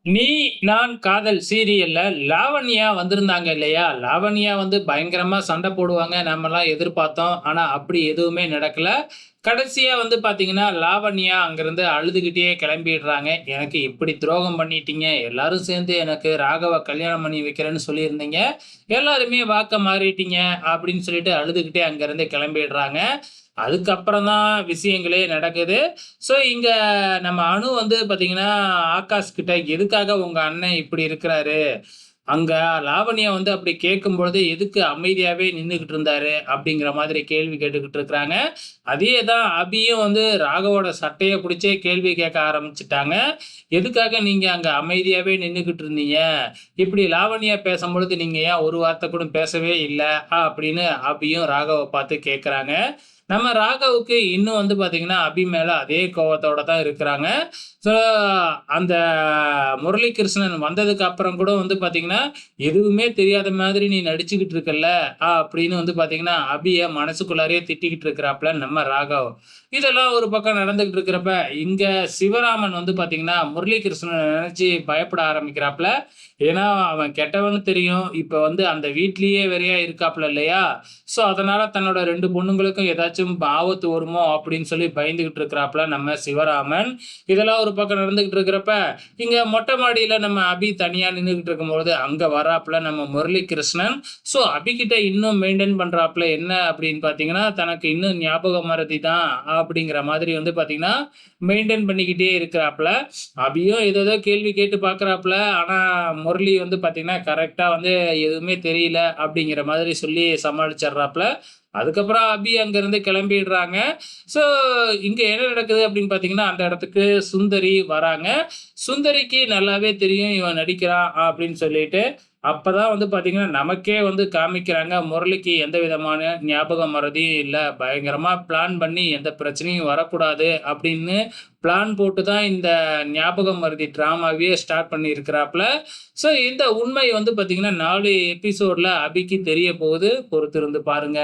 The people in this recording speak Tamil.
நீ நான் காதல் சீரியல்ல லாவண்யா வந்திருந்தாங்க இல்லையா? லாவண்யா வந்து பயங்கரமா சண்டை போடுவாங்க. நம்மலாம் எதிர்பார்த்தோம். ஆனா அப்படி எதுவுமே நடக்கல. கடைசியா வந்து பார்த்தீங்கன்னா, லாவண்யா அங்கருந்து அழுதுகிட்டே கிளம்பிடுறாங்க. "எனக்கு இப்படி துரோகம் பண்ணிட்டீங்க. எல்லாரும் சேர்ந்து எனக்கு ராகவ கல்யாணம் பண்ணி வைக்கிறேன்னு சொல்லியிருந்தீங்க. எல்லாருமே வாக்க மாறிட்டீங்க." அப்படின்னு சொல்லிட்டு அழுதுகிட்டே அங்கருந்து கிளம்பிடுறாங்க. அதுக்கப்புறம் தான் விஷயங்களே நடக்குது. ஸோ இங்க நம்ம அனு வந்து பார்த்தீங்கன்னா, ஆகாஷ் கிட்ட எதுக்காக உங்க அண்ணன் இப்படி இருக்கிறாரு? அங்க லாவண்யா வந்து அப்படி கேட்கும்பொழுது, எதுக்கு அமைதியாவே நின்னுகிட்டு இருந்தாரு? அப்படிங்கிற மாதிரி கேள்வி கேட்டுக்கிட்டு இருக்கிறாங்க. அதே தான் அபியும் வந்து ராகவோட சட்டைய புடிச்சே கேள்வி கேட்க ஆரம்பிச்சுட்டாங்க. எதுக்காக நீங்க அங்க அமைதியாவே நின்னுகிட்டு இருந்தீங்க? இப்படி லாவண்யா பேசம்பொழுது நீங்க ஏன் ஒரு வார்த்தை கூட பேசவே இல்ல? அப்படின்னு அபியும் ராகவ பார்த்து கேட்கறாங்க. நம்ம ராகவுக்கு இன்னும் வந்து பார்த்தீங்கன்னா, அபி மேல அதே கோவத்தோட தான் இருக்கிறாங்க. ஸோ அந்த முரளிகிருஷ்ணன் வந்ததுக்கு அப்புறம் கூட வந்து பார்த்தீங்கன்னா, எதுவுமே தெரியாத மாதிரி நீ நடிச்சுக்கிட்டு இருக்கல்ல, அப்படின்னு வந்து பார்த்தீங்கன்னா, அபிய மனசுக்குள்ளாரயே திட்டிக்கிட்டு இருக்கிறாப்ல நம்ம ராகவ். இதெல்லாம் ஒரு பக்கம் நடந்துகிட்டு இருக்கிறப்ப, இங்க சிவராமன் வந்து பார்த்தீங்கன்னா, முரளிகிருஷ்ணன நெனச்சு பயப்பட ஆரம்பிக்கிறாப்ல. ஏன்னா, அவன் கெட்டவன்னு தெரியும். இப்ப வந்து அந்த வீட்லயே வேறயா இருக்காப்ல இல்லையா? ஸோ, அதனால தன்னோட 2 பொண்ணுங்களுக்கும் ஏதாச்சும் ஆபத்து வருமோ அப்படின்னு சொல்லி பயந்துகிட்டு இருக்கிறாப்ல நம்ம சிவராமன். இதெல்லாம் ஒரு பக்கம் நடந்துகிட்டு இருக்கிறப்ப, இங்க மொட்டை மாடியில நம்ம அபி தனியா நின்னுகிட்டு இருக்கும்பொழுது, அங்க வராப்ல நம்ம முரளிகிருஷ்ணன். ஸோ, அபிகிட்ட இன்னும் மெயின்டெயின் பண்றாப்ல. என்ன அப்படின்னு பார்த்தீங்கன்னா, தனக்கு இன்னும் ஞாபக மறதி தான் அப்படிங்கிற மாதிரி வந்து பார்த்தீங்கன்னா, மெயின்டெயின் பண்ணிக்கிட்டே இருக்கிறாப்ல. அபியும் ஏதேதோ கேள்வி கேட்டு பார்க்குறாப்ல. ஆனா, முரளி வந்து பார்த்தீங்கன்னா, கரெக்ட்டா வந்து எதுவுமே தெரியல அப்படிங்கிற மாதிரி சொல்லி சமாளிச்சர்றாப்ல. அதுக்கப்புறம் அபி அங்கருந்து கிளம்பிடுறாங்க. ஸோ, இங்க என்ன நடக்குது அப்படின்னு பார்த்தீங்கன்னா, அந்த இடத்துக்கு சுந்தரி வராங்க. சுந்தரிக்கு நல்லாவே தெரியும் இவன் நடிக்கிறான் அப்படின்னு சொல்லிட்டு. அப்பதான் வந்து பார்த்தீங்கன்னா, நமக்கே வந்து காமிக்கிறாங்க. முரளிக்கு எந்த விதமான ஞாபக மறதியும் இல்ல. பயங்கரமா பிளான் பண்ணி எந்த பிரச்சனையும் வரக்கூடாது அப்படின்னு பிளான் போட்டு தான் இந்த ஞாபக மறதி டிராமாவையே ஸ்டார்ட் பண்ணியிருக்கிறாப்ல. ஸோ, இந்த உண்மை வந்து பார்த்தீங்கன்னா, 4 எபிசோட்ல அபிக்கு தெரிய போகுது. பொறுத்திருந்து பாருங்க.